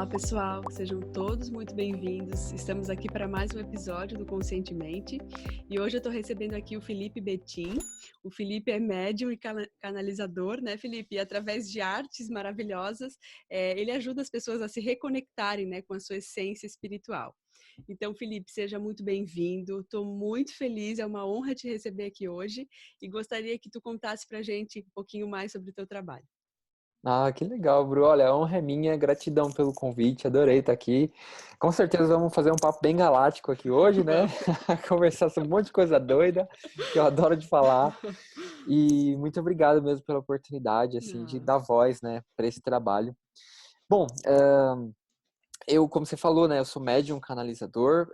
Olá, pessoal, sejam todos muito bem-vindos. Estamos aqui para mais um episódio do Conscientemente e hoje eu estou recebendo aqui o Felipe Betim. O Felipe é médium e canalizador, né, Felipe? E através de artes maravilhosas, ele ajuda as pessoas a se reconectarem, né, com a sua essência espiritual. Então, Felipe, seja muito bem-vindo. Estou muito feliz, é uma honra te receber aqui hoje e gostaria que tu contasse para a gente um pouquinho mais sobre o teu trabalho. Ah, que legal, Bru. Olha, a honra é minha, gratidão pelo convite, adorei estar aqui. Com certeza vamos fazer um papo bem galáctico aqui hoje, né? Vamos. Conversar sobre um monte de coisa doida, que eu adoro de falar. E muito obrigado mesmo pela oportunidade, assim, de Ah, dar voz, né, para esse trabalho. Bom, eu, como você falou, né, eu sou médium canalizador.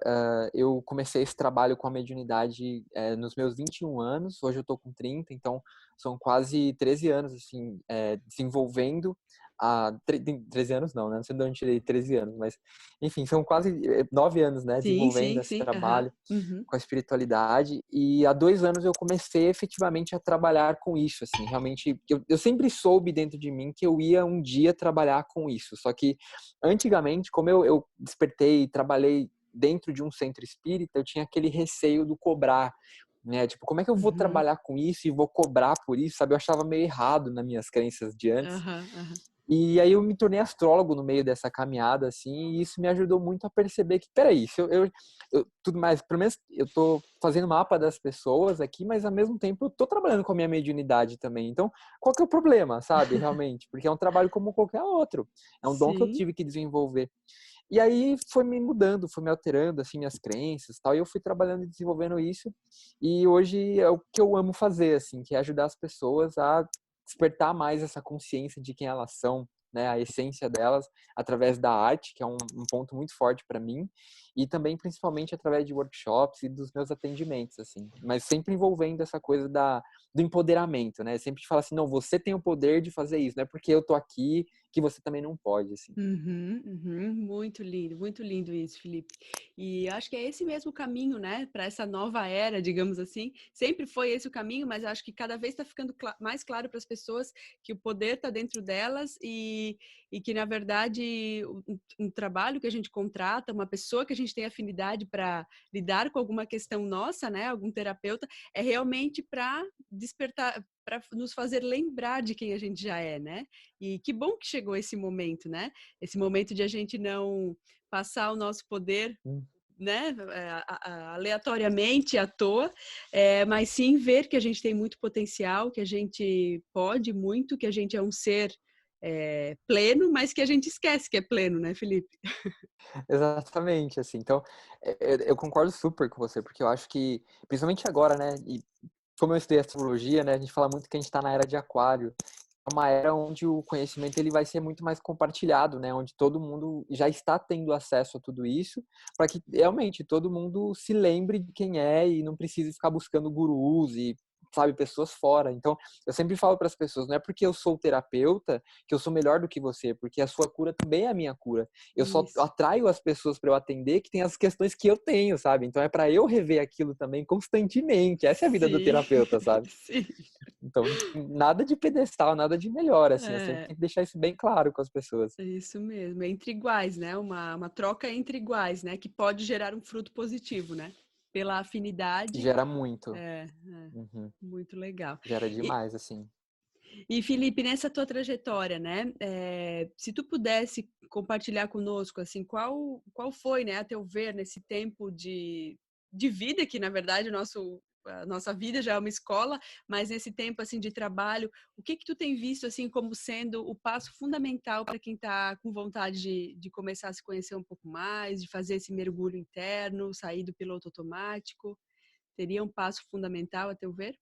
Eu comecei esse trabalho com a mediunidade nos meus 21 anos. Hoje eu tô com 30, então são quase 13 anos, assim, desenvolvendo. 13 anos não, né? Não sei de onde eu tirei 13 anos, mas enfim, são quase 9 anos, né, sim, desenvolvendo sim, esse sim. Aham. trabalho Uhum. com a espiritualidade. E há 2 anos eu comecei efetivamente a trabalhar com isso, assim, realmente. Eu sempre soube dentro de mim que eu ia um dia trabalhar com isso, só que antigamente, como eu despertei e trabalhei dentro de um centro espírita, eu tinha aquele receio do cobrar, né? Tipo, como é que eu vou Uhum. trabalhar com isso e vou cobrar por isso, sabe? Eu achava meio errado nas minhas crenças de antes. Aham, aham. E aí eu me tornei astrólogo no meio dessa caminhada, assim, e isso me ajudou muito a perceber que, peraí, se tudo mais, pelo menos eu tô fazendo mapa das pessoas aqui, mas ao mesmo tempo eu tô trabalhando com a minha mediunidade também. Então, qual que é o problema, sabe, realmente? Porque é um trabalho como qualquer outro. É um dom que eu Sim. tive que desenvolver. E aí foi me mudando, foi me alterando, assim, minhas crenças e tal, e eu fui trabalhando e desenvolvendo isso. E hoje é o que eu amo fazer, assim, que é ajudar as pessoas a despertar mais essa consciência de quem elas são, né, a essência delas, através da arte, que é um ponto muito forte para mim, e também principalmente através de workshops e dos meus atendimentos, assim, mas sempre envolvendo essa coisa do empoderamento, né, sempre de falar assim, não, você tem o poder de fazer isso, não é porque eu tô aqui que você também não pode, assim. Uhum, uhum. Muito lindo isso, Felipe. E acho que é esse mesmo caminho, né, para essa nova era, digamos assim. Sempre foi esse o caminho, mas acho que cada vez está ficando mais claro para as pessoas que o poder está dentro delas e que, na verdade, um trabalho que a gente contrata, uma pessoa que a gente tem afinidade para lidar com alguma questão nossa, né, algum terapeuta, é realmente para despertar, para nos fazer lembrar de quem a gente já é, né? E que bom que chegou esse momento, né? Esse momento de a gente não passar o nosso poder, Hum. né, aleatoriamente, à toa, mas sim ver que a gente tem muito potencial, que a gente pode muito, que a gente é um ser pleno, mas que a gente esquece que é pleno, né, Felipe? Exatamente, assim, então, eu concordo super com você, porque eu acho que, principalmente agora, né, e como eu estudei astrologia, né, a gente fala muito que a gente está na era de aquário, é uma era onde o conhecimento ele vai ser muito mais compartilhado, né, onde todo mundo já está tendo acesso a tudo isso, para que realmente todo mundo se lembre de quem é e não precise ficar buscando gurus e, sabe, pessoas fora. Então, eu sempre falo para as pessoas, não é porque eu sou terapeuta que eu sou melhor do que você, porque a sua cura também é a minha cura. Eu só Isso. atraio as pessoas para eu atender que tem as questões que eu tenho, sabe? Então é para eu rever aquilo também constantemente. Essa é a vida do Sim, terapeuta, sabe? sim. Então, nada de pedestal, nada de melhor, assim. Eu sempre É, tento deixar isso bem claro com as pessoas. é isso mesmo, é entre iguais, né? Uma troca entre iguais, né? Que pode gerar um fruto positivo, né? Pela afinidade. Gera muito. É, é, Uhum. muito legal. Gera E, demais, assim. e Felipe, nessa tua trajetória, né? Se tu pudesse compartilhar conosco, assim, qual foi, né, a teu ver, nesse tempo de vida, que na verdade a nossa vida já é uma escola, mas nesse tempo assim de trabalho, o que que tu tem visto assim como sendo o passo fundamental para quem está com vontade de começar a se conhecer um pouco mais, de fazer esse mergulho interno, sair do piloto automático? Teria um passo fundamental, a teu ver?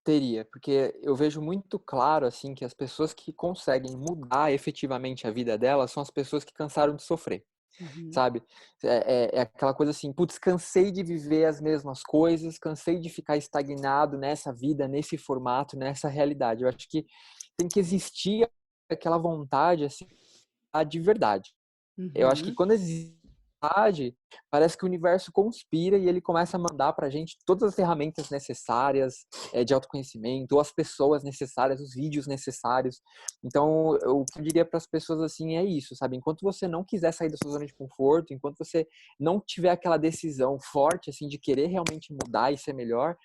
Teria, porque eu vejo muito claro, assim, que as pessoas que conseguem mudar efetivamente a vida delas são as pessoas que cansaram de sofrer. Uhum. Sabe? É aquela coisa assim, putz, cansei de viver as mesmas coisas, cansei de ficar estagnado nessa vida, nesse formato, nessa realidade. Eu acho que tem que existir aquela vontade, assim, de verdade. Eu acho que Uhum. quando existe vontade, parece que o universo conspira e ele começa a mandar pra gente todas as ferramentas necessárias, de autoconhecimento, ou as pessoas necessárias, os vídeos necessários. Então, o que eu diria para as pessoas, assim, é isso, sabe? Enquanto você não quiser sair da sua zona de conforto, enquanto você não tiver aquela decisão forte, assim, de querer realmente mudar e ser melhor,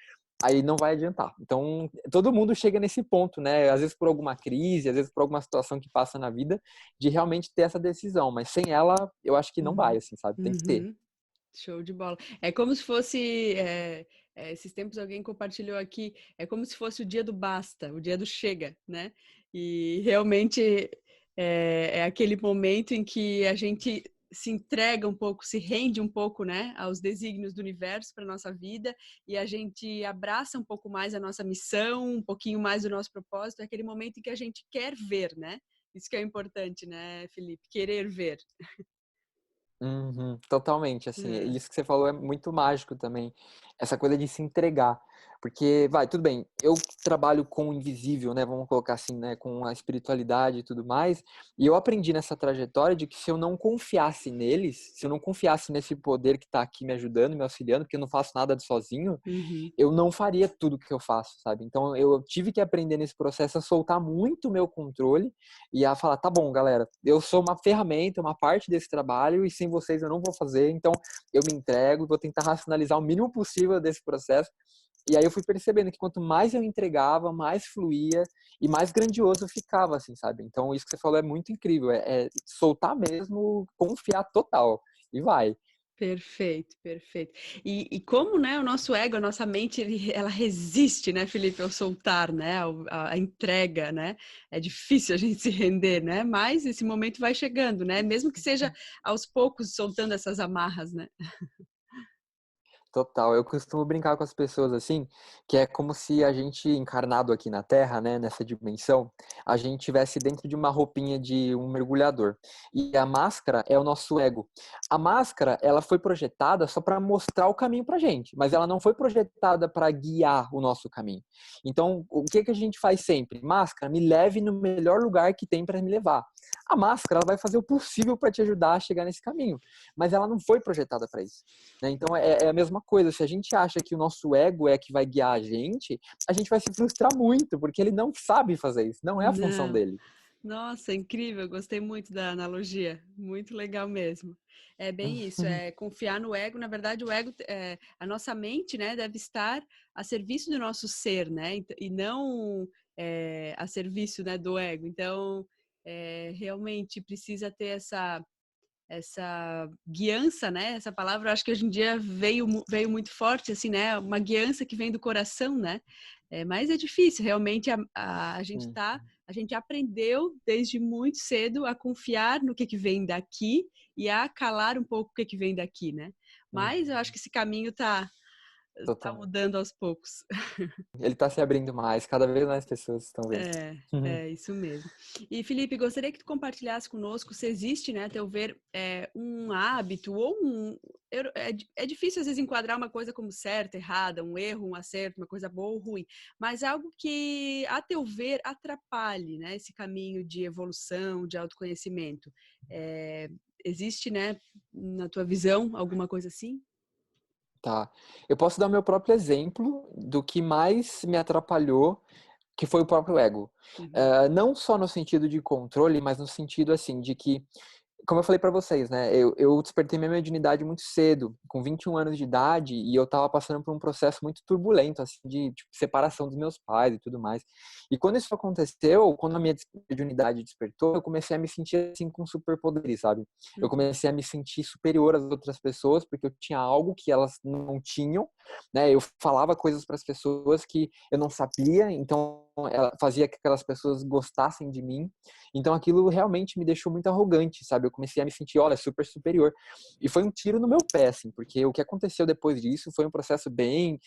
aí não vai adiantar. Então, todo mundo chega nesse ponto, né? Às vezes por alguma crise, às vezes por alguma situação que passa na vida, de realmente ter essa decisão. Mas sem ela, eu acho que não vai, Uhum. assim, sabe? Tem que ter. Uhum. Show de bola. É como se fosse, esses tempos alguém compartilhou aqui, é como se fosse o dia do basta, o dia do chega, né? E realmente é aquele momento em que a gente se entrega um pouco, se rende um pouco, né, aos desígnios do universo para nossa vida e a gente abraça um pouco mais a nossa missão, um pouquinho mais o nosso propósito, é aquele momento em que a gente quer ver, né? Isso que é importante, né, Felipe? Querer ver. Uhum, totalmente, assim, É. isso que você falou é muito mágico também, essa coisa de se entregar, porque, vai, tudo bem, eu trabalho com o invisível, né, vamos colocar assim, né, com a espiritualidade e tudo mais, e eu aprendi nessa trajetória de que se eu não confiasse neles, se eu não confiasse nesse poder que tá aqui me ajudando, me auxiliando, porque eu não faço nada sozinho, Uhum. eu não faria tudo que eu faço, sabe? Então eu tive que aprender nesse processo a soltar muito o meu controle e a falar, tá bom, galera, eu sou uma ferramenta, uma parte desse trabalho e sem vocês eu não vou fazer, então eu me entrego, vou tentar racionalizar o mínimo possível desse processo. E aí eu fui percebendo que quanto mais eu entregava, mais fluía e mais grandioso ficava, assim, sabe? Então isso que você falou é muito incrível, é soltar mesmo, confiar total e vai. Perfeito, perfeito. E como, né, o nosso ego, a nossa mente, ela resiste, né, Felipe, ao soltar, né, a entrega, né? É difícil a gente se render, né? Mas esse momento vai chegando, né? Mesmo que seja aos poucos soltando essas amarras, né? Total, eu costumo brincar com as pessoas assim, que é como se a gente encarnado aqui na Terra, né, nessa dimensão, a gente tivesse dentro de uma roupinha de um mergulhador. E a máscara é o nosso ego. A máscara, ela foi projetada só para mostrar o caminho pra gente, mas ela não foi projetada para guiar o nosso caminho. Então, o que que a gente faz sempre? Máscara, me leve no melhor lugar que tem para me levar. A máscara, ela vai fazer o possível para te ajudar a chegar nesse caminho, mas ela não foi projetada para isso, né? Então é a mesma coisa. Se a gente acha que o nosso ego é que vai guiar a gente vai se frustrar muito, porque ele não sabe fazer isso, não é a função Não. dele. Nossa, incrível, gostei muito da analogia, muito legal mesmo. É bem isso, é confiar no ego. Na verdade, o ego, a nossa mente, né, deve estar a serviço do nosso ser, né, e não a serviço, né, do ego. Então, realmente precisa ter essa guiança, né? Essa palavra, eu acho que hoje em dia veio muito forte, assim, né? Uma guiança que vem do coração, né? Mas é difícil, realmente Hum, a gente aprendeu desde muito cedo a confiar no que vem daqui e a calar um pouco o que vem daqui, né? hum, Mas eu acho que esse caminho tá total. mudando aos poucos. Ele está se abrindo mais, cada vez mais pessoas estão vendo. É isso mesmo. E Felipe, gostaria que tu compartilhasse conosco se existe, né, a teu ver, um hábito ou é difícil às vezes enquadrar uma coisa como certa, errada, um erro, um acerto, uma coisa boa ou ruim, mas algo que, a teu ver, atrapalhe, né, esse caminho de evolução, de autoconhecimento. Existe, né, na tua visão, alguma coisa assim? Tá. Eu posso dar o meu próprio exemplo do que mais me atrapalhou, que foi o próprio ego. Uhum. Não só no sentido de controle, mas no sentido assim de que, como eu falei pra vocês, né? Eu despertei minha mediunidade muito cedo, com 21 anos de idade, e eu tava passando por um processo muito turbulento, assim, de tipo, separação dos meus pais e tudo mais. E quando isso aconteceu, quando a minha mediunidade despertou, eu comecei a me sentir assim com superpoderes, sabe? Eu Uhum. comecei a me sentir superior às outras pessoas, porque eu tinha algo que elas não tinham, né? Eu falava coisas para as pessoas que eu não sabia, então ela fazia que aquelas pessoas gostassem de mim. Então aquilo realmente me deixou muito arrogante, sabe? Eu comecei a me sentir, olha, super superior. E foi um tiro no meu pé, assim, porque o que aconteceu depois disso foi um processo bem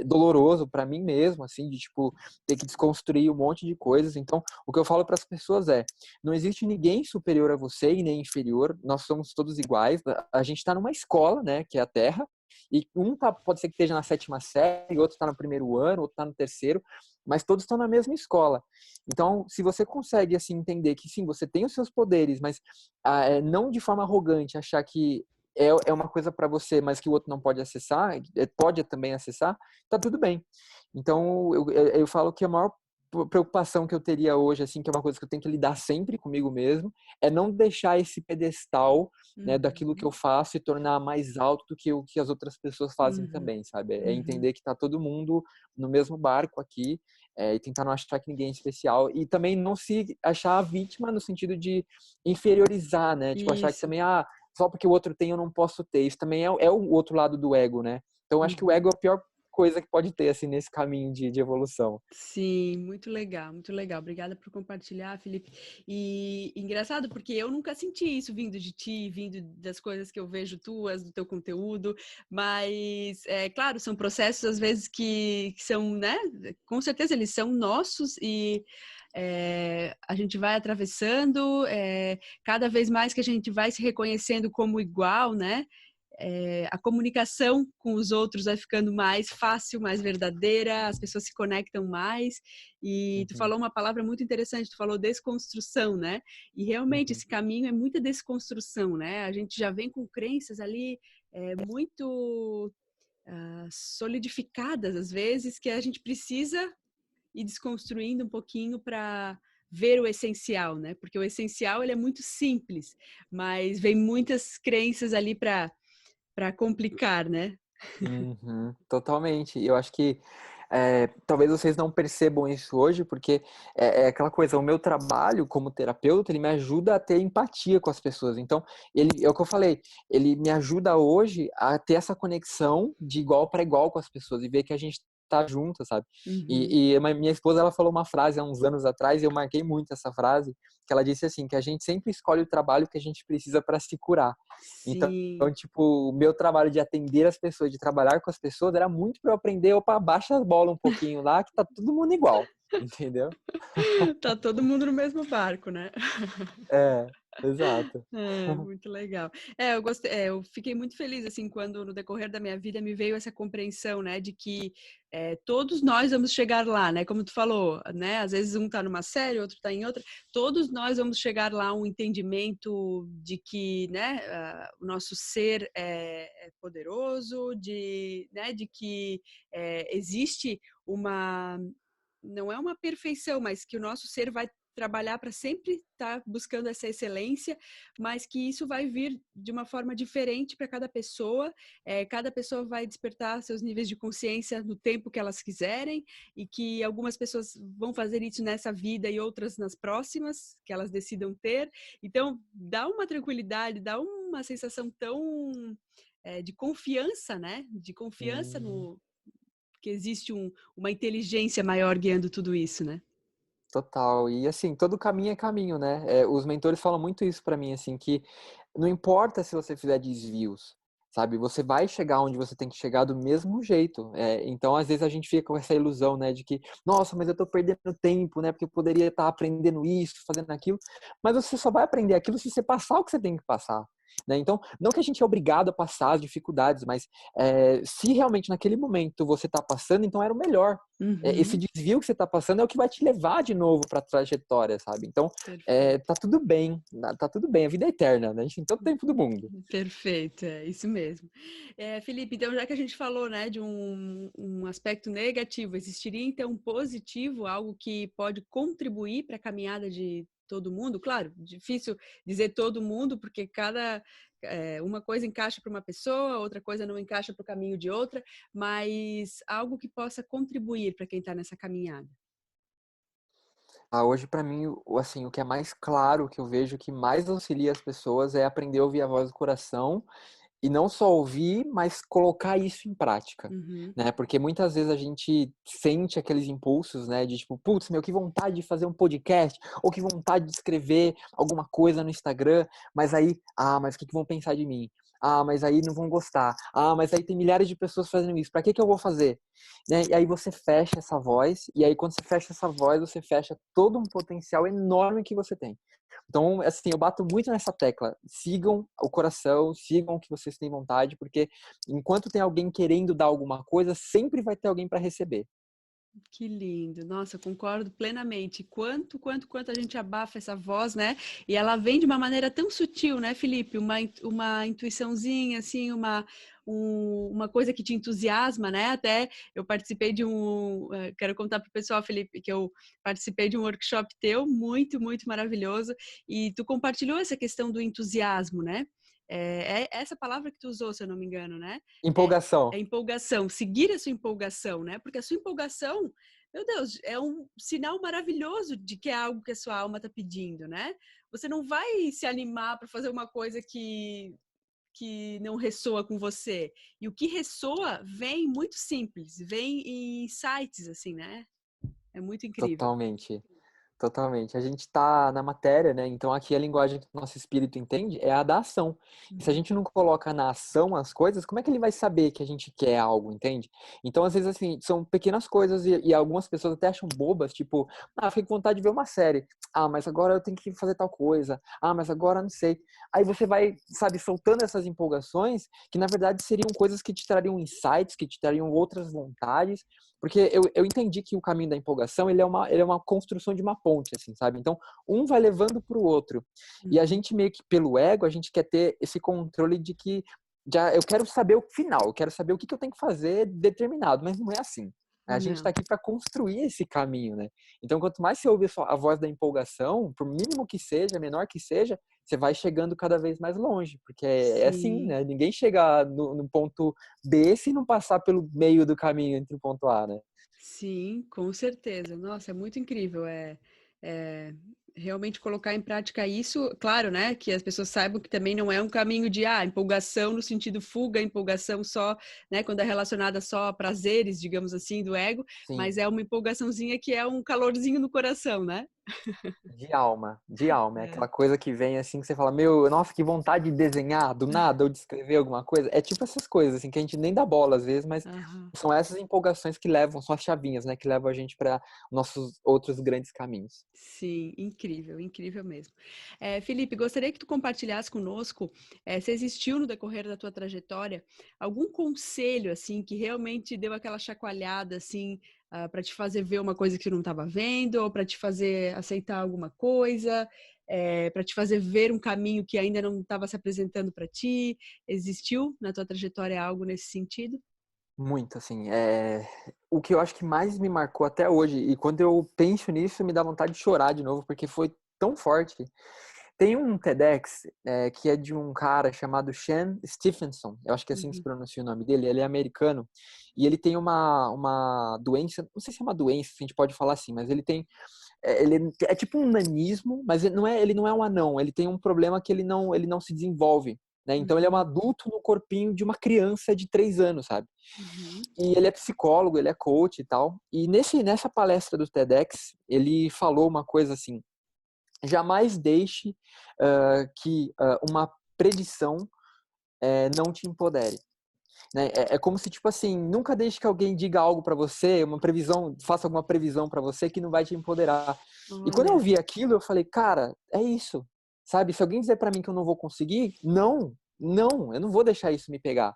doloroso para mim mesmo, assim, de tipo ter que desconstruir um monte de coisas. Então, o que eu falo para as pessoas é: não existe ninguém superior a você e nem inferior. Nós somos todos iguais. A gente está numa escola, né, que é a Terra. E um pode ser que esteja na sétima série, outro está no primeiro ano, outro está no terceiro, mas todos estão na mesma escola. Então, se você consegue assim entender que sim, você tem os seus poderes, mas não de forma arrogante achar que é uma coisa para você, mas que o outro não pode acessar, pode também acessar, tá tudo bem. Então, eu falo que a maior preocupação que eu teria hoje, assim, que é uma coisa que eu tenho que lidar sempre comigo mesmo, é não deixar esse pedestal, né, daquilo que Uhum, eu faço e tornar mais alto do que o que as outras pessoas fazem uhum, também, sabe? É uhum. entender que tá todo mundo no mesmo barco aqui, e tentar não achar que ninguém é especial e também não se achar a vítima no sentido de inferiorizar, né? Tipo, achar que Isso. também, só porque o outro tem eu não posso ter. Isso também é o outro lado do ego, né? Então, acho que o ego Uhum. é a pior coisa que pode ter, assim, nesse caminho de evolução. Sim, muito legal, muito legal. Obrigada por compartilhar, Felipe. E engraçado, porque eu nunca senti isso vindo de ti, vindo das coisas que eu vejo tuas, do teu conteúdo, mas, é claro, são processos, às vezes, que são, né? Com certeza eles são nossos e a gente vai atravessando, cada vez mais que a gente vai se reconhecendo como igual, né? A comunicação com os outros vai ficando mais fácil, mais verdadeira, as pessoas se conectam mais. E tu Uhum, falou uma palavra muito interessante, tu falou desconstrução, né? E realmente uhum, esse caminho é muita desconstrução, né? A gente já vem com crenças ali muito solidificadas, às vezes, que a gente precisa ir desconstruindo um pouquinho para ver o essencial, né? Porque o essencial ele é muito simples, mas vem muitas crenças ali para complicar, né? uhum, totalmente. Eu acho que talvez vocês não percebam isso hoje, porque é aquela coisa, o meu trabalho como terapeuta, ele me ajuda a ter empatia com as pessoas. Então, é o que eu falei, ele me ajuda hoje a ter essa conexão de igual para igual com as pessoas e ver que a gente tá junto, sabe? Uhum. E minha esposa, ela falou uma frase há uns anos atrás, e eu marquei muito essa frase, que ela disse assim, que a gente sempre escolhe o trabalho que a gente precisa para se curar. Então, Sim, tipo, o meu trabalho de atender as pessoas, de trabalhar com as pessoas, era muito para eu aprender, opa, baixa as bolas um pouquinho lá, que tá todo mundo igual, entendeu? tá todo mundo no mesmo barco, né? É, exato. Muito legal. Eu gostei, eu fiquei muito feliz assim quando no decorrer da minha vida me veio essa compreensão, né, de que todos nós vamos chegar lá, né, como tu falou, né, às vezes um tá numa série, outro tá em outra, todos nós vamos chegar lá a um entendimento de que, né, o nosso ser é poderoso, né, de que existe uma não é uma perfeição, mas que o nosso ser vai trabalhar para sempre estar buscando essa excelência, mas que isso vai vir de uma forma diferente para cada pessoa vai despertar seus níveis de consciência no tempo que elas quiserem, e que algumas pessoas vão fazer isso nessa vida e outras nas próximas, que elas decidam ter. Então, dá uma tranquilidade, dá uma sensação tão de confiança, né? De confiança Hum, no, que existe uma inteligência maior guiando tudo isso, né? total. E assim, todo caminho é caminho, né? Os mentores falam muito isso pra mim, assim, que não importa se você fizer desvios, sabe? Você vai chegar onde você tem que chegar do mesmo jeito. Então, às vezes a gente fica com essa ilusão, né, de que, nossa, mas eu tô perdendo tempo, né? Porque eu poderia estar aprendendo isso, fazendo aquilo. Mas você só vai aprender aquilo se você passar o que você tem que passar. Né? Então, não que a gente é obrigado a passar as dificuldades, mas se realmente naquele momento você está passando, então era o melhor. Esse Uhum, desvio que você está passando é o que vai te levar de novo para a trajetória, sabe? Então, perfeito. tá tudo bem, tá tudo bem, a vida é eterna, né? A gente tem todo o tempo do mundo. Perfeito, é isso mesmo. Felipe, então já que a gente falou, né, de um aspecto negativo, existiria então um positivo, algo que pode contribuir para a caminhada de todo mundo? Claro, difícil dizer todo mundo, porque uma coisa encaixa para uma pessoa, outra coisa não encaixa para o caminho de outra, mas algo que possa contribuir para quem está nessa caminhada. Hoje, para mim, assim, o que é mais claro, que eu vejo que mais auxilia as pessoas é aprender a ouvir a voz do coração e não só ouvir, mas colocar isso em prática, Uhum, né? Porque muitas vezes a gente sente aqueles impulsos, né? De tipo, putz, meu, que vontade de fazer um podcast, ou que vontade de escrever alguma coisa no Instagram, mas aí, mas o que vão pensar de mim? Mas aí não vão gostar. Mas aí tem milhares de pessoas fazendo isso. Para que eu vou fazer? Né? E aí você fecha essa voz, e aí quando você fecha essa voz, você fecha todo um potencial enorme que você tem. Então, assim, eu bato muito nessa tecla. Sigam o coração, sigam o que vocês têm vontade, porque enquanto tem alguém querendo dar alguma coisa, sempre vai ter alguém para receber. Que lindo. Nossa, concordo plenamente. Quanto a gente abafa essa voz, né? E ela vem de uma maneira tão sutil, né, Felipe? Uma intuiçãozinha, assim, uma coisa que te entusiasma, né? Até eu participei de quero contar para o pessoal, Felipe, que eu participei de um workshop teu, muito maravilhoso, e tu compartilhou essa questão do entusiasmo, né? É essa palavra que tu usou, se eu não me engano, né? É Empolgação. empolgação, seguir a sua empolgação, né? Porque a sua empolgação, meu Deus, é um sinal maravilhoso de que é algo que a sua alma está pedindo, né? Você não vai se animar para fazer uma coisa que não ressoa com você. E o que ressoa vem muito simples, vem em insights, assim, né? É muito incrível. Totalmente. Totalmente. A gente está na matéria, né? Então aqui a linguagem que o nosso espírito entende é a da ação. E se a Uhum. gente não coloca na ação as coisas, como é que ele vai saber que a gente quer algo, entende? Então, às vezes, assim, são pequenas coisas e algumas pessoas até acham bobas, tipo, fiquei com vontade de ver uma série. Ah, mas agora eu tenho que fazer tal coisa. Ah, mas agora não sei. Aí você vai, sabe, soltando essas empolgações que, na verdade, seriam coisas que te trariam insights, que te trariam outras vontades, porque eu entendi que o caminho da empolgação, ele é uma construção de uma ponte, assim, sabe? Então, um vai levando para o outro. E a Uhum. gente meio que, pelo ego, a gente quer ter esse controle de que já eu quero saber o final, eu quero saber o que eu tenho que fazer determinado, mas não é assim. A gente está Não. aqui para construir esse caminho, né? Então, quanto mais você ouve a voz da empolgação, por mínimo que seja, menor que seja, você vai chegando cada vez mais longe, porque é assim, Sim. né? Ninguém chega no ponto B se não passar pelo meio do caminho entre o ponto A, né? Sim, com certeza. Nossa, é muito incrível. É realmente colocar em prática isso, claro, né? Que as pessoas saibam que também não é um caminho de empolgação no sentido fuga, empolgação só, né? Quando é relacionada só a prazeres, digamos assim, do ego, mas Sim. é uma empolgaçãozinha que é um calorzinho no coração, né? De alma, de alma. É É. aquela coisa que vem assim, que você fala, meu, nossa, que vontade de desenhar do nada ou de escrever alguma coisa. É tipo essas coisas, assim, que a gente nem dá bola às vezes, mas Aham. são essas empolgações que levam, são as chavinhas, né, que levam a gente para nossos outros grandes caminhos. Sim, incrível, incrível mesmo. Felipe, gostaria que tu compartilhasse conosco, se existiu no decorrer da tua trajetória algum conselho assim que realmente deu aquela chacoalhada assim para te fazer ver uma coisa que tu não estava vendo, ou para te fazer aceitar alguma coisa, para te fazer ver um caminho que ainda não estava se apresentando para ti. Existiu na tua trajetória algo nesse sentido? Muito, assim, o que eu acho que mais me marcou até hoje, e quando eu penso nisso, me dá vontade de chorar de novo, porque foi tão forte. Tem um TEDx que é de um cara chamado Sean Stephenson, eu acho que é assim que se Uhum, pronuncia o nome dele, ele é americano, e ele tem uma doença, não sei se é uma doença, se a gente pode falar assim, mas ele tem, ele é tipo um nanismo, mas ele não é um anão, ele tem um problema que ele não se desenvolve, né? Então ele é um uhum, adulto no corpinho de uma criança de 3 anos, sabe? uhum, E ele é psicólogo, ele é coach e tal, e nessa palestra do TEDx, ele falou uma coisa assim: jamais deixe que uma predição não te empodere. Né? É como se, tipo assim, nunca deixe que alguém diga algo pra você, uma previsão, faça alguma previsão pra você que não vai te empoderar. E quando eu olha, vi aquilo, eu falei, cara, é isso. Sabe? Se alguém dizer pra mim que eu não vou conseguir, não, eu não vou deixar isso me pegar,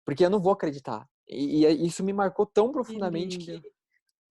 porque eu não vou acreditar. E isso me marcou tão que profundamente que lindo.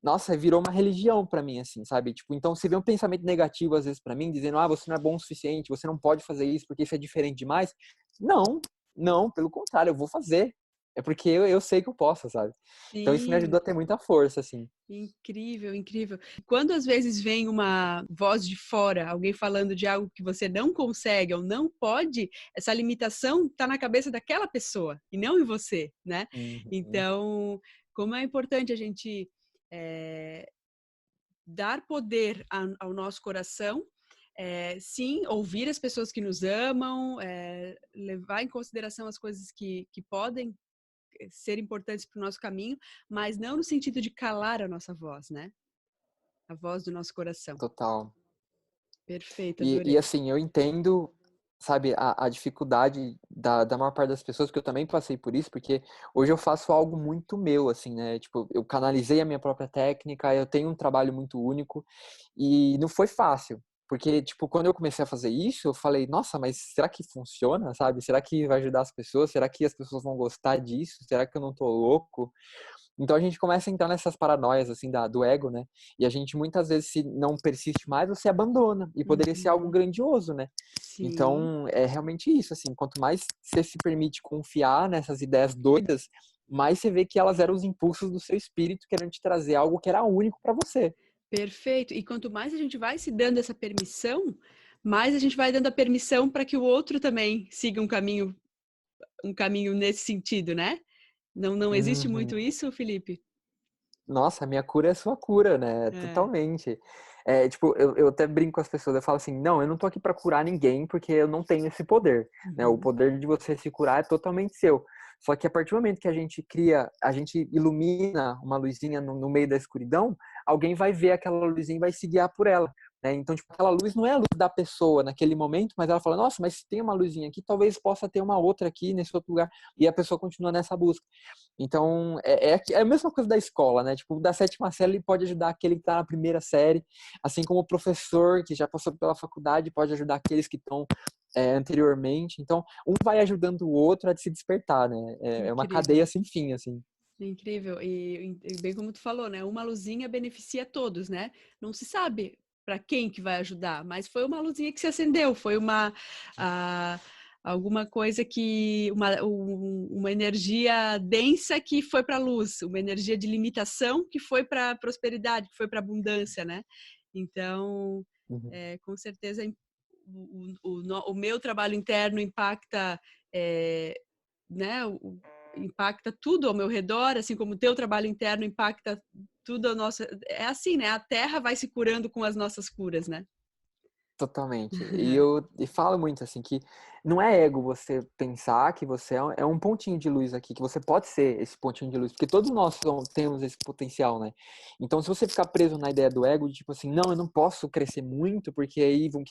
nossa, virou uma religião pra mim, assim, sabe? Tipo, então você vê um pensamento negativo às vezes pra mim, dizendo, você não é bom o suficiente, você não pode fazer isso porque isso é diferente demais. Não, não, pelo contrário, eu vou fazer. É porque eu sei que eu posso, sabe? Então isso me Sim. ajudou a ter muita força, assim. Incrível, incrível. Quando às vezes vem uma voz de fora, alguém falando de algo que você não consegue ou não pode, essa limitação está na cabeça daquela pessoa e não em você, né? Uhum. Então, como é importante a gente é, dar poder ao nosso coração, sim, ouvir as pessoas que nos amam, levar em consideração as coisas que podem ser importantes para o nosso caminho, mas não no sentido de calar a nossa voz, né? A voz do nosso coração. Total. Perfeito, E adorei. assim, eu entendo, sabe, a dificuldade da maior parte das pessoas, porque eu também passei por isso, porque hoje eu faço algo muito meu, assim, né? Tipo, eu canalizei a minha própria técnica, eu tenho um trabalho muito único, e não foi fácil. Porque, tipo, quando eu comecei a fazer isso, eu falei, nossa, mas será que funciona, sabe? Será que vai ajudar as pessoas? Será que as pessoas vão gostar disso? Será que eu não tô louco? Então a gente começa a entrar nessas paranoias, assim, do ego, né? E a gente muitas vezes, se não persiste mais, você abandona. E poderia ser algo Uhum. grandioso, né? Sim. Então, é realmente isso, assim, quanto mais você se permite confiar nessas ideias doidas, mais você vê que elas eram os impulsos do seu espírito querendo te trazer algo que era único para você. Perfeito. E quanto mais a gente vai se dando essa permissão, mais a gente vai dando a permissão para que o outro também siga um caminho nesse sentido, né? Não existe muito Uhum. isso, Felipe? Nossa, a minha cura é a sua cura, né? É. Totalmente. Tipo, eu até brinco com as pessoas, eu falo assim, não, eu não tô aqui pra curar ninguém, porque eu não tenho esse poder, né? O Uhum. poder de você se curar é totalmente seu. Só que a partir do momento que a gente cria, a gente ilumina uma luzinha no meio da escuridão, alguém vai ver aquela luzinha e vai se guiar por ela, né? Então, tipo, aquela luz não é a luz da pessoa naquele momento, mas ela fala, nossa, mas se tem uma luzinha aqui, talvez possa ter uma outra aqui nesse outro lugar. E a pessoa continua nessa busca. Então, é a mesma coisa da escola, né? Tipo, da sétima série ele pode ajudar aquele que está na primeira série, assim como o professor que já passou pela faculdade pode ajudar aqueles que estão anteriormente. Então, um vai ajudando o outro a se despertar, né? É uma cadeia Incrível. sem fim, assim. Incrível. E bem como tu falou, né? Uma luzinha beneficia todos, né? Não se sabe para quem que vai ajudar, mas foi uma luzinha que se acendeu, foi ah, alguma coisa que uma energia densa que foi para a luz, uma energia de limitação que foi para a prosperidade, que foi para a abundância, né? Então, Uhum. com certeza o meu trabalho interno impacta, né? Impacta tudo ao meu redor, assim como o teu trabalho interno impacta tudo a nossa. É assim, né? A Terra vai se curando com as nossas curas, né? Totalmente. E falo muito assim que não é ego você pensar que você é um pontinho de luz aqui, que você pode ser esse pontinho de luz, porque todos nós temos esse potencial, né? Então, se você ficar preso na ideia do ego, de tipo assim, não, eu não posso crescer muito, porque aí vão,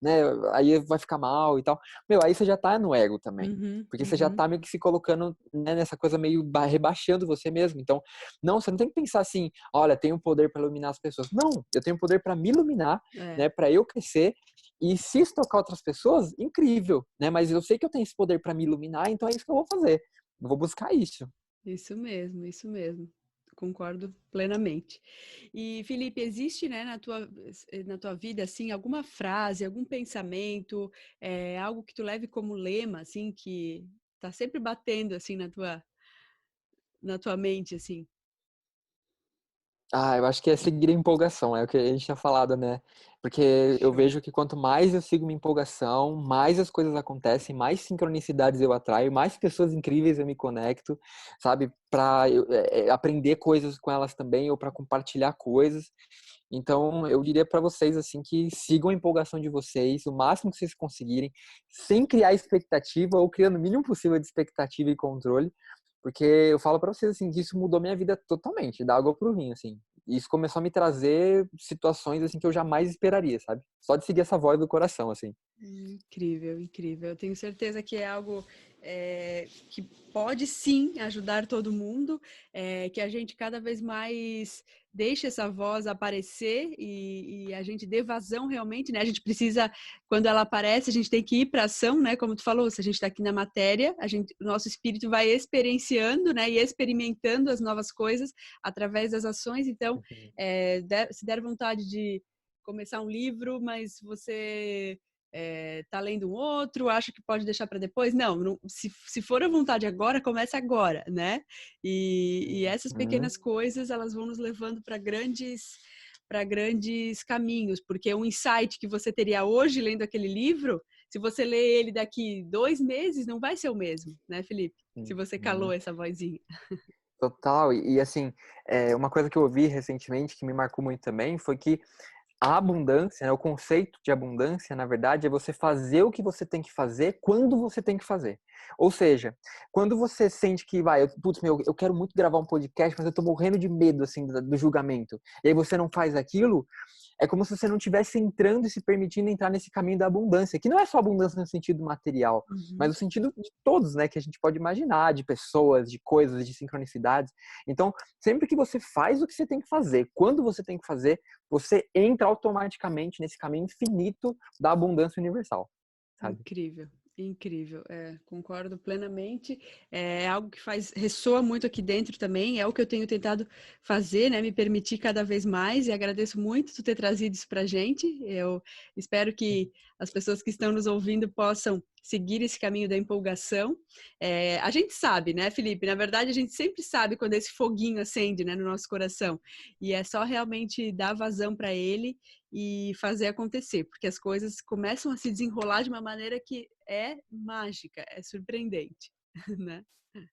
né, aí vai ficar mal e tal. Meu, aí você já tá no ego também. Uhum, Porque você já uhum. tá meio que se colocando, né, nessa coisa meio rebaixando você mesmo. Então, não, você não tem que pensar assim, olha, tenho poder para iluminar as pessoas. Não, eu tenho poder para me iluminar, É, né, para eu crescer. E se isso tocar outras pessoas, incrível, né? Mas eu sei que eu tenho esse poder para me iluminar, então é isso que eu vou fazer. Eu vou buscar isso. isso mesmo, isso mesmo. Concordo plenamente. E, Felipe, existe, né, na tua vida, assim, alguma frase, algum pensamento, algo que tu leve como lema, assim, que tá sempre batendo, assim, na tua mente, assim? Ah, eu acho que é seguir a empolgação, é o que a gente tinha falado, né? Porque eu Show. vejo que quanto mais eu sigo minha empolgação, mais as coisas acontecem, mais sincronicidades eu atraio, mais pessoas incríveis eu me conecto, sabe? Pra aprender coisas com elas também, ou para compartilhar coisas. Então, eu diria para vocês assim que sigam a empolgação de vocês, o máximo que vocês conseguirem, sem criar expectativa ou criando o mínimo possível de expectativa e controle, porque eu falo para vocês assim que isso mudou minha vida totalmente, da água pro vinho, assim. Isso começou a me trazer situações assim que eu jamais esperaria, sabe? Só de seguir essa voz do coração, assim. Incrível, incrível. Eu tenho certeza que é algo que pode sim ajudar todo mundo, que a gente cada vez mais deixe essa voz aparecer e a gente dê vazão realmente, né? A gente precisa, quando ela aparece, a gente tem que ir para ação, né? Como tu falou, se a gente está aqui na matéria, o nosso espírito vai experienciando, né? E experimentando as novas coisas através das ações. Então, se der vontade de começar um livro, mas você tá lendo um outro, acha que pode deixar para depois? Não, se for à vontade agora, comece agora, né? E essas Uhum. pequenas coisas, elas vão nos levando para grandes caminhos, porque um insight que você teria hoje lendo aquele livro, se você ler ele daqui 2 meses, não vai ser o mesmo, né, Felipe? Se você calou Uhum. essa vozinha. Total. Assim, uma coisa que eu ouvi recentemente que me marcou muito também foi que a abundância, né, o conceito de abundância, na verdade, é você fazer o que você tem que fazer quando você tem que fazer. Ou seja, quando você sente que putz, eu quero muito gravar um podcast, mas eu tô morrendo de medo, assim, do julgamento. E aí você não faz aquilo, é como se você não estivesse entrando e se permitindo entrar nesse caminho da abundância, que não é só abundância no sentido material, mas Uhum. no sentido de todos, né, que a gente pode imaginar, de pessoas, de coisas, de sincronicidades. Então, sempre que você faz o que você tem que fazer, quando você tem que fazer, você entra automaticamente nesse caminho infinito da abundância universal, sabe? Incrível, Incrível, concordo plenamente. É algo que ressoa muito aqui dentro também, é o que eu tenho tentado fazer, né? Me permitir cada vez mais, e agradeço muito tu ter trazido isso pra gente. Eu espero que as pessoas que estão nos ouvindo possam seguir esse caminho da empolgação. A gente sabe, né, Felipe? Na verdade, a gente sempre sabe quando esse foguinho acende, né, no nosso coração. E é só realmente dar vazão para ele e fazer acontecer, porque as coisas começam a se desenrolar de uma maneira que é mágica, é surpreendente, né?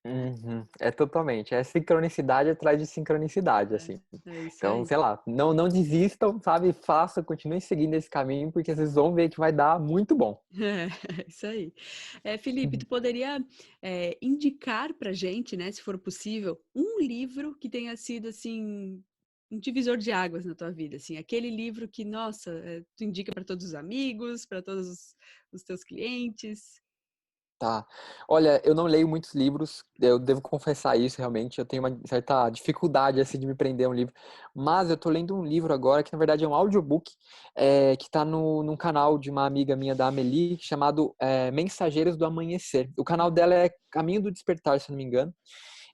Uhum. É totalmente. É sincronicidade atrás de sincronicidade, assim. É isso Então, aí. sei lá, não desistam, sabe? Façam, continuem seguindo esse caminho, porque vocês vão ver que vai dar muito bom. É isso aí. Felipe, tu poderia indicar para gente, né, se for possível, um livro que tenha sido assim um divisor de águas na tua vida, assim, aquele livro que, nossa, tu indica para todos os amigos, para todos os teus clientes. Tá. Olha, eu não leio muitos livros, eu devo confessar isso realmente, eu tenho uma certa dificuldade, assim, de me prender a um livro, mas eu tô lendo um livro agora, que na verdade é um audiobook, que tá num canal de uma amiga minha, da Amelie, chamado Mensageiros do Amanhecer. O canal dela é Caminho do Despertar, se eu não me engano,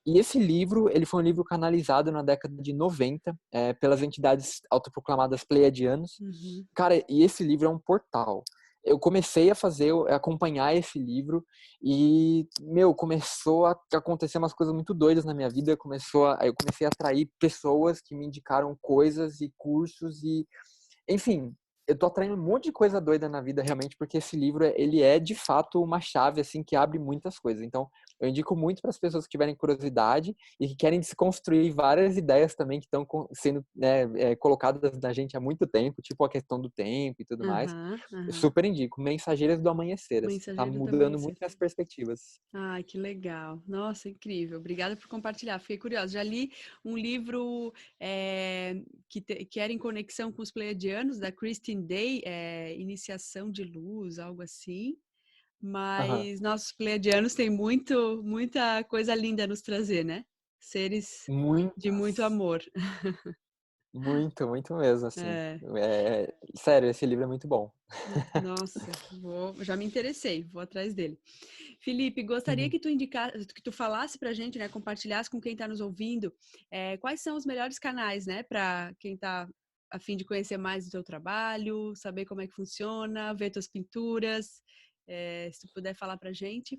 e esse livro, ele foi um livro canalizado na década de 90, pelas entidades autoproclamadas pleiadianos. Uhum. Cara, e esse livro é um portal. Eu comecei a acompanhar esse livro e, meu, começou a acontecer umas coisas muito doidas na minha vida. Eu comecei a atrair pessoas que me indicaram coisas e cursos e, enfim, eu tô atraindo um monte de coisa doida na vida realmente, porque esse livro, ele é de fato uma chave, assim, que abre muitas coisas. Então, eu indico muito para as pessoas que tiverem curiosidade e que querem desconstruir várias ideias também que estão sendo, né, colocadas na gente há muito tempo, tipo a questão do tempo e tudo mais. Aham, Eu aham. super indico. Mensageiras do Amanhecer, assim, tá Mensageiro do mudando Amanhecer. muito minhas perspectivas. Ai, que legal. Nossa, incrível. Obrigada por compartilhar. Fiquei curiosa. Já li um livro que era em conexão com os pleiadianos, da Christine Day, Iniciação de Luz, algo assim. Aham. Mas nossos pleiadianos têm muita coisa linda a nos trazer, né? Seres de muito Muitas. amor. Muito, muito mesmo, assim. É. Sério, esse livro é muito bom. Nossa, já me interessei, vou atrás dele. Felipe, gostaria Uhum. que tu falasse para a gente, né, compartilhasse com quem está nos ouvindo, quais são os melhores canais, né, para quem está a fim de conhecer mais do teu trabalho, saber como é que funciona, ver tuas pinturas, se tu puder falar para a gente.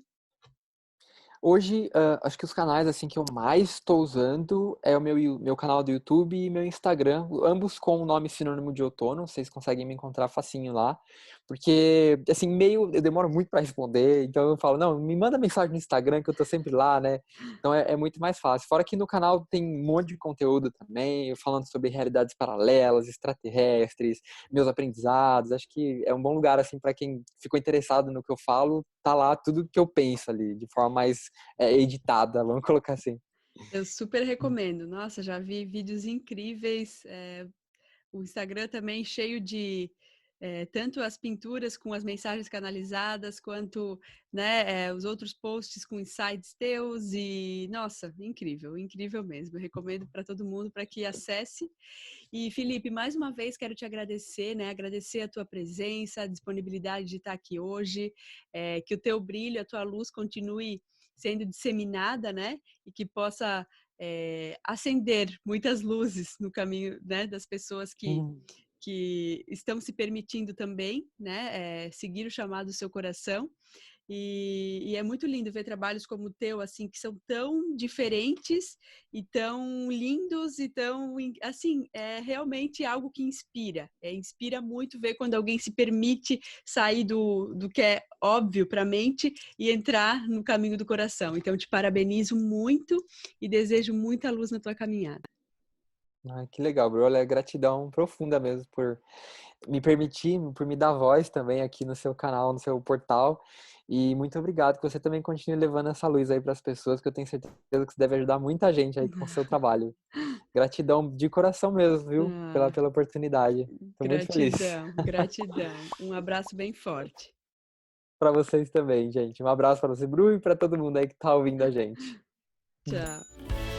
Hoje, acho que os canais assim que eu mais estou usando é o meu canal do YouTube e meu Instagram, ambos com o nome sinônimo de Outono, vocês conseguem me encontrar facinho lá, porque assim, eu demoro muito para responder, então eu falo, não, me manda mensagem no Instagram que eu tô sempre lá, né? Então é muito mais fácil. Fora que no canal tem um monte de conteúdo também, eu falando sobre realidades paralelas, extraterrestres, meus aprendizados, acho que é um bom lugar assim para quem ficou interessado no que eu falo, tá lá tudo que eu penso ali, de forma mais editada, vamos colocar assim. Eu super recomendo. Nossa, já vi vídeos incríveis. O Instagram também cheio de tanto as pinturas com as mensagens canalizadas, quanto, né, os outros posts com insights teus e, nossa, incrível, incrível mesmo. Eu recomendo para todo mundo para que acesse. E, Felipe, mais uma vez quero te agradecer, né? Agradecer a tua presença, a disponibilidade de estar aqui hoje, que o teu brilho, a tua luz continue sendo disseminada, né? E que possa acender muitas luzes no caminho, né, das pessoas Hum. que estão se permitindo também, né, seguir o chamado do seu coração. E é muito lindo ver trabalhos como o teu, assim, que são tão diferentes e tão lindos e tão, assim, é realmente algo que inspira. Inspira muito ver quando alguém se permite sair do que é óbvio para a mente e entrar no caminho do coração. Então, te parabenizo muito e desejo muita luz na tua caminhada. Ai, que legal, bro. Olha, gratidão profunda mesmo por me permitir, por me dar voz também aqui no seu canal, no seu portal. E muito obrigado que você também continue levando essa luz aí para as pessoas, que eu tenho certeza que você deve ajudar muita gente aí com o seu trabalho. Gratidão de coração mesmo, viu? Ah, Pela oportunidade. Estou muito feliz. gratidão, gratidão. Um abraço bem forte. Para vocês também, gente. Um abraço para você, Bru, e para todo mundo aí que tá ouvindo a gente. Tchau.